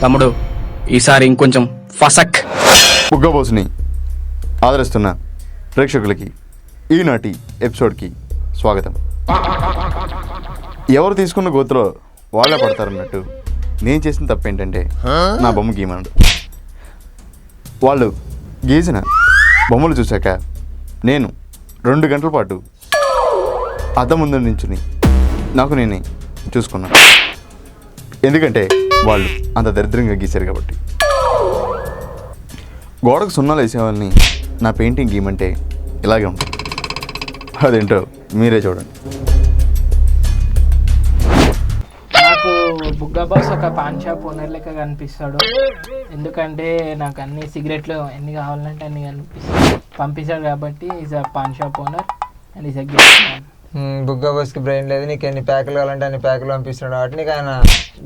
తమ్ముడు ఈసారి ఇంకొంచెం ఫసక్. బుగ్గబోసుని ఆదరిస్తున్న ప్రేక్షకులకి ఈనాటి ఎపిసోడ్కి స్వాగతం. ఎవరు తీసుకున్న గోతులో వాళ్ళే పడతారన్నట్టు నేను చేసిన తప్పేంటంటే నా బొమ్మ గీయమన్నాడు. వాళ్ళు గీసిన బొమ్మలు చూశాక నేను 2 గంటల పాటు అద్దం ముందు నించుని నాకు నేనే చూసుకున్నాను. ఎందుకంటే వాళ్ళు అంత దరిద్రంగా గీశారు కాబట్టి. గోడకు సున్నాలు వేసేవాళ్ళని నా పెయింటింగ్ గీయమంటే ఇలాగే ఉంటుంది. అదేంటో మీరే చూడండి. నాకు బుగ్గ బాస్ ఒక పాన్ షాప్ ఓనర్ లెక్క కనిపిస్తాడు. ఎందుకంటే నాకు అన్ని సిగరెట్లు ఎన్ని కావాలంటే అన్ని పంపిస్తాడు కాబట్టి is a pan shop owner and is a gift man. బుగ్గ బస్కి బ్రెయిన్ లేదు, నీకు ఎన్ని ప్యాకులు కావాలంటే అన్ని ప్యాకులు పంపిస్తున్నాడు కాబట్టి నీకు ఆయన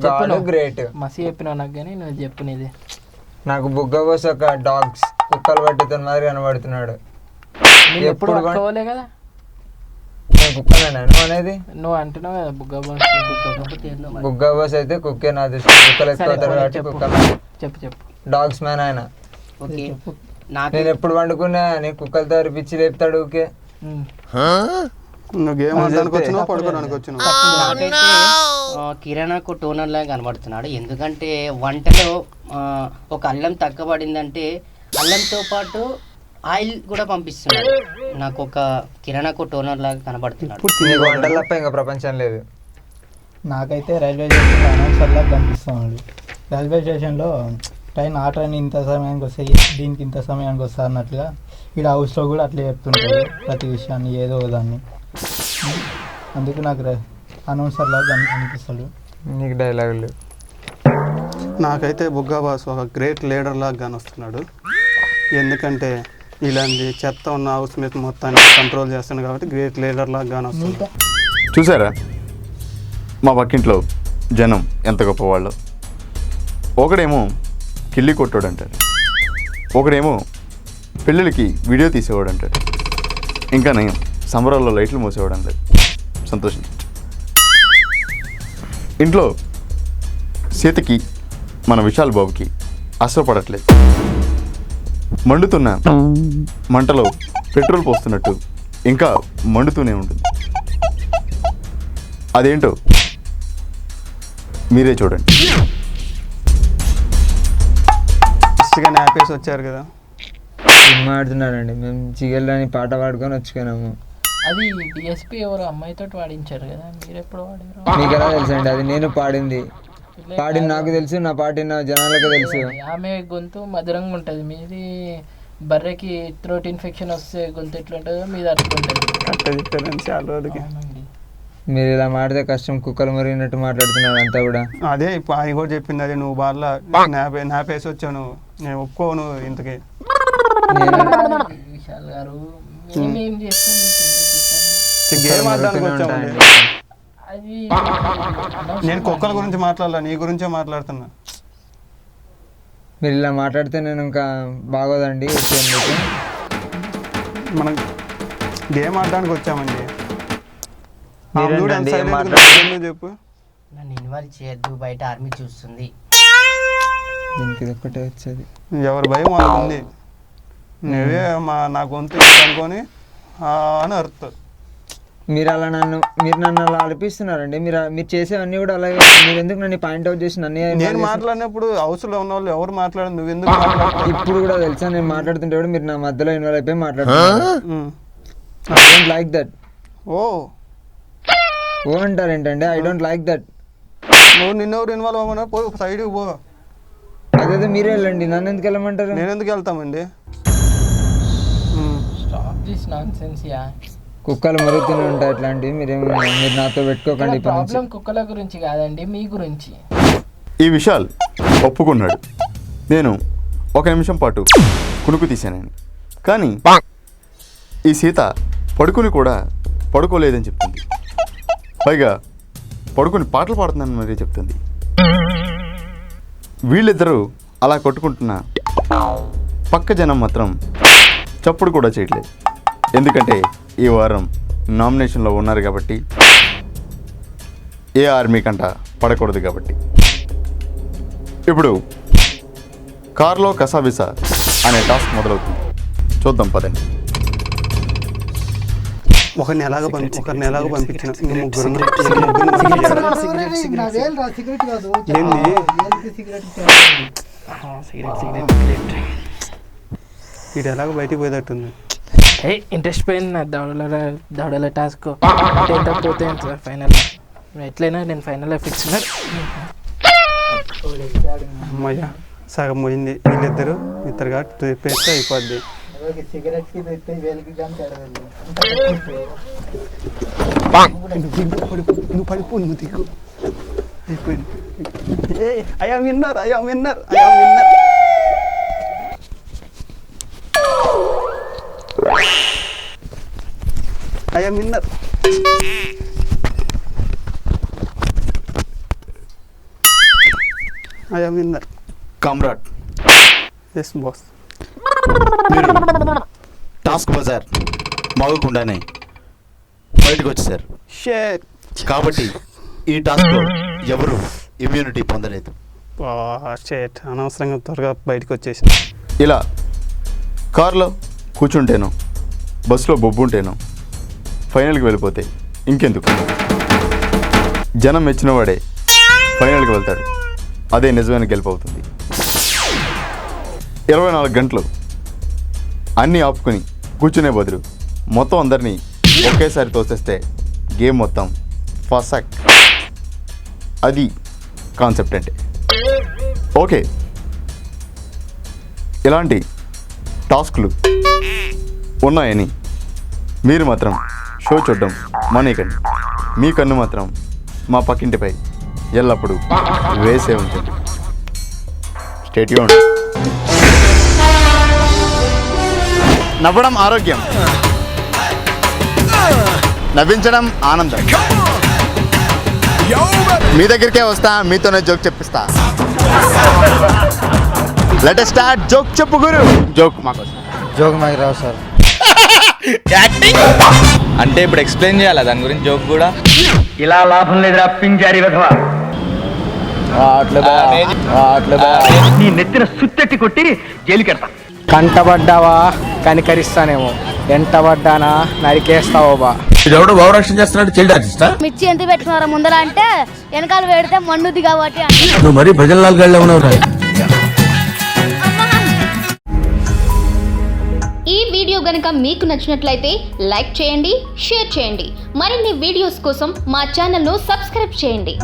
గాడు గ్రేట్. మసి చెప్పినావు నాకు, కానీ నువ్వు చెప్పినది. నాకు బుగ్గ బస్ ఒక డాగ్స్ కుక్కలు పట్టుతున్న మాదిరి కనబడుతున్నాడు. ఎప్పుడు పట్టుకోవాలే కదా, నేను కుక్కనేనా అనేది? నువ్వు అంటున్నావు కదా బుగ్గ బాస్. బుగ్గ బస్ అయితే కుక్కే నా దృష్టి. కుక్కలు ఎక్కువ అవుతారు కాబట్టి కుక్కలు. చెప్పు డాగ్స్ మ్యాన్ ఆయన. నేను ఎప్పుడు వండుకున్నా నేను కుక్కలతో పిచ్చి లేపుతాడు. ఓకే కిరాణాకు టోనర్ లాగా కనబడుతున్నాడు. ఎందుకంటే వంటలో ఒక అల్లం తక్కువ పడిందంటే అల్లంతో పాటు ఆయిల్ కూడా పంపిస్తున్నాడు. నాకు ఒక కిరాణాకు టోనర్ లాగా కనబడుతున్నాడు. నీకు వంటలు తప్ప ఇంకా ప్రపంచం లేదు. నాకైతే రైల్వే స్టేషన్లో అనౌన్సర్లా కనిపిస్తున్నాడు. రైల్వే స్టేషన్లో ఆ ట్రైన్ ఇంత సమయానికి వస్తాయి, దీనికి ఇంత సమయానికి వస్తా అన్నట్లుగా ఇక్కడ హౌస్లో కూడా అట్లా చెప్తుంటాడు ప్రతి విషయాన్ని ఏదో దాన్ని. అందుకు నాకు అనౌన్సర్లా అనిపిస్తాడు. నీకు డైలాగులు. నాకైతే బుగ్గా బాస్ ఒక గ్రేట్ లీడర్ లాగా కానొస్తున్నాడు. ఎందుకంటే ఇలాంటి చెత్త ఉన్న హౌస్ మీద మొత్తాన్ని కంట్రోల్ చేస్తున్నాడు కాబట్టి గ్రేట్ లీడర్ లాగా కానొస్తున్నాడు. చూసారా మా పక్కింట్లో జనం ఎంత గొప్పవాళ్ళు. ఒకడేమో కిల్లి కొట్టాడు అంటారు, ఒకడేమో పెళ్ళిళ్ళకి వీడియో తీసేవాడు అంటాడు, ఇంకా నేను సంబరాల్లో లైట్లు మోసేవాడు అంటాడు. సంతోషం. ఇంట్లో సీతకి మన విశాల్ బాబుకి అసలు పడట్లేదు. మండుతున్న మంటలో పెట్రోల్ పోస్తున్నట్టు ఇంకా మండుతూనే ఉంటుంది. అదేంటో మీరే చూడండి. ఫస్ట్గా నాపేసి వచ్చారు కదా, సినిమా ఆడుతున్నాడండి. మేము చిగల్లని పాట పాడుకొని వచ్చుకున్నాము. అది డిఎస్పీ ఎవరు అమ్మాయితో వాడించారు కదా, మీరు ఎప్పుడు వాడారు? మీకు ఎలా తెలుసు అండి? అది నేను పాడింది నాకు తెలుసు, నా పాడిన జనాలకు తెలుసు. ఆమె గొంతు మధురంగా ఉంటుంది, మీది బర్రెకి థ్రోట్ ఇన్ఫెక్షన్ వస్తే గొంతు ఎట్లుంటుందో మీది అట్లుంటుంది. చాలా రోజులకి మీరు ఇలా మాడితే కష్టం, కుక్కలు మరిగినట్టు మాట్లాడుతున్నారు అంతా కూడా. అదే ఇప్పుడు ఆయన కూడా చెప్పింది, అదే నువ్వు బాగా నాపేసి వచ్చావు, నువ్వు నేను ఒప్పుకోను ఇంతకీ. విశాల్ గారు మేమేం చేస్తాం, గేమ్ ఆడడానికి వచ్చామండి. అది నేను కుక్కల గురించి మాట్లాడాల, నీ గురించే మాట్లాడుతున్నా. మీరు ఇలా మాట్లాడితే నేను ఇంకా బాగోదండి వచ్చేందుకు. మనం గేమ్ ఆడడానికి వచ్చామండి. చెప్పు, నన్ను ఇన్వాల్వ్ చేయొద్దు, బయట ఆర్మీ చూస్తుంది. దీనికి ఇది ఒక్కటే వచ్చేది. ఎవరి భయం వాళ్ళకు ఉంది. నువ్వే నా గొంతు అనుకొని అని అర్థం. మీరు నన్ను అలా అనిపిస్తున్నారండి. మీరు చేసేవన్నీ కూడా అలాగే. మీరు ఎందుకు నన్ను పాయింట్అవుట్ చేసి నేను మాట్లాడినప్పుడు హౌస్లో ఉన్న వాళ్ళు ఎవరు మాట్లాడదు, నువ్వు ఎందుకు మాట్లాడుతున్నావు? ఇప్పుడు కూడా తెలుసా నేను మాట్లాడుతుంటే కూడా మీరు నా మధ్యలో ఇన్వాల్వ్ అయిపోయి మాట్లాడుతున్నారు. I don't like that. ఓ అంటారు ఏంటండి? I don't like that. నువ్వు నిన్నెవరు ఇన్వాల్వ్ అవ్వమన్నా పో, సైడ్కి పో. అదేదో మీరే వెళ్ళండి, నన్ను ఎందుకు వెళ్ళమంటారు? నేను ఎందుకు వెళ్తామండి? కుక్కలు మరుగుతూనే ఉంటాయి అట్లాంటివి. మీరు నాతో పెట్టుకోకండి. ప్రాబ్లం కుక్కల గురించి కాదండి, మీ గురించి. ఈ విశాల్ ఒప్పుకున్నాడు. నేను 1 నిమిషం పాటు కునుకు తీశానని, కానీ ఈ సీత పడుకుని కూడా పడుకోలేదని చెప్తుంది. పైగా పడుకుని పాటలు పాడుతున్నాను మరీ చెప్తుంది. వీళ్ళిద్దరూ అలా కొట్టుకుంటున్న పక్క జనం మాత్రం చప్పుడు కూడా చేయట్లేదు. ఎందుకంటే ఈ వారం నామినేషన్లో ఉన్నారు కాబట్టి, ఏ ఆర్మీ కంట పడకూడదు కాబట్టి. ఇప్పుడు కార్లో కసావిసా అనే టాస్క్ మొదలవుతుంది. చూద్దాం పదండి. ఒకరిని ఎలాగో పంపించిన వీడు ఎలాగో బయటికి పోయేటట్టుంది. ఇంట్రెస్ట్ పోయింది నా దవడల టాస్క్ పోతే ఫైనల్ ఎట్లయినా నేను ఫైనల్ ఫిక్స్. అమ్మయ్య సగం పోయింది. వీళ్ళిద్దరు కాబట్టి పేస్తే అయిపోద్ది. నువ్వు పడిపో, నువ్వు దిగు. అయిపోయింది. అయ్యా విన్నారు. కామ్రాడ్, ఎస్ బాస్. మీరు టాస్క్ బజార్ మగకుండానే బయటకు వచ్చేసారు. కాబట్టి ఈ టాస్క్లో ఎవరు ఇమ్యూనిటీ పొందలేదు. అనవసరంగా త్వరగా బయటకు వచ్చేసి ఇలా కార్లో కూర్చుంటేనో బస్సులో బొబ్బుంటేనో ఫైనల్కి వెళ్ళిపోతే ఇంకెందుకు? జనం మెచ్చినవాడే ఫైనల్కి వెళ్తాడు. అదే నిజమైన గెలుపు అవుతుంది. 24 గంటలు అన్నీ ఆపుకొని కూర్చునే బదులు మొత్తం అందరినీ ఒకేసారి తోసేస్తే గేమ్ మొత్తం ఫసక్. అది కాన్సెప్ట్ అంటే. ఓకే, ఇలాంటి టాస్క్లు ఉన్నాయని మీరు మాత్రం షో చూడడం మానేయకండి. మీ కన్ను మాత్రం మా పక్కింటిపై ఎల్లప్పుడూ వేసే ఉంచండి. Stay tuned. నవ్వడం ఆరోగ్యం, నవ్వించడం ఆనందం. మీ దగ్గరికే వస్తా, మీతోనే జోక్ చెప్పిస్తా. Let us start. జోక్ చెప్పు గురు. జోక్ మాకు రావు సార్. అంటే ఇప్పుడు ఎక్స్ప్లెయిన్ చేయాలా దాని గురించి జోక్ కూడా? ఇలా లాభం లేదురా పింజారి విధవ. నీ నెత్తిన సుత్తెట్టి కొట్టి జైలుకెడతా. కంటబడ్డావా కనికరిస్తానేమో, ఎంటబడ్డానా నరికేస్తావో బా. ఎవడో భావరక్షణ చేస్తున్నాడు, చైల్డ్ ఆర్టిస్టా? మిర్చి ఎంత పెట్టుకున్నారా ముందర అంటే వెనకాల పెడితే మండుద్ది కాబట్టి. నువ్వు మరీ భజనలాల్ గడిలో ఉన్నావు. ఈ వీడియో గనుక మీకు నచ్చినట్లయితే లైక్ చేయండి, షేర్ చేయండి. మరిన్ని వీడియోస్ కోసం మా ఛానల్ను సబ్స్క్రైబ్ చేయండి.